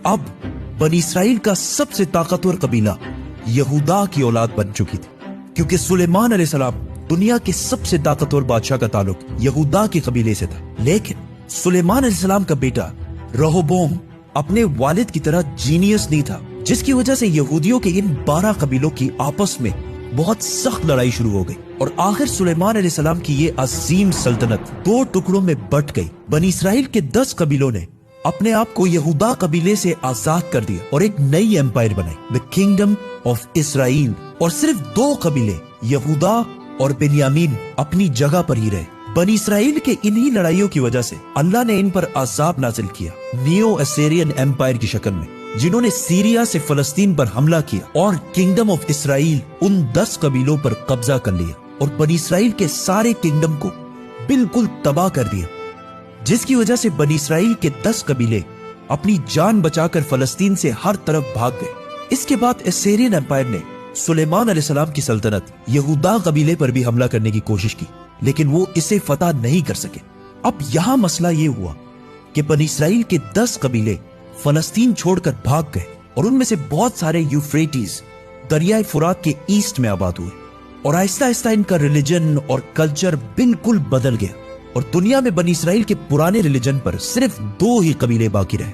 अब बनी इसराइल का सबसे ताकतवर कबीला यहूदा की औलाद बन चुकी थी, क्योंकि सुलेमान अलैहिस्सलाम दुनिया के सबसे ताकतवर बादशाह का ताल्लुक यहूदा के कबीले से था। लेकिन सुलेमान अलैहिस्सलाम का बेटा रहोबोम अपने वालिद की तरह जीनियस नहीं था, जिसकी वजह से यहूदियों के इन 12 कबीलों की आपस में बहुत सख्त लड़ाई शुरू हो गई और आखिर सुलेमान अलैहिस्सलाम की ये अजीम सल्तनत 2 टुकड़ों में बट गई। बनी इसराइल के 10 कबीलों ने अपने आप को यहूदा कबीले से आजाद कर दिया और एक नई एम्पायर बनाई, द किंगडम ऑफ इसराइल। और सिर्फ 2 कबीले यहूदा और बेन्यामीन अपनी जगह पर ही रहे। बनी इसराइल के इन्हीं लड़ाइयों की वजह से अल्लाह ने इन पर अजाब नाजिल किया नियो असेरियन एम्पायर की शक्ल में, जिन्होंने सीरिया से फलस्तीन पर हमला किया और किंगडम ऑफ इसराइल उन 10 कबीलों पर कब्जा कर लिया और बनी इसराइल के सारे किंगडम को बिल्कुल तबाह कर दिया, जिसकी वजह से बनी इसराइल के 10 कबीले अपनी जान बचाकर फलस्तीन से हर तरफ भाग गए। इसके बाद असेरियन एम्पायर ने सुलेमान अलैहिस्सलाम की सल्तनत यहूदा कबीले पर भी हमला करने की कोशिश की, लेकिन वो इसे फतह नहीं कर सके। अब यहां मसला ये हुआ कि बनी इसराइल के 10 कबीले फलस्तीन छोड़कर भाग गए और उनमें से बहुत सारे यूफ्रेटिस दरियाए फुरात के ईस्ट में आबाद हुए और आहिस्ता आहिस्ता इनका रिलीजन और कल्चर बिल्कुल बदल गया और दुनिया में बनी इसराइल के पुराने रिलीजन पर सिर्फ 2 ही कबीले बाकी रहे।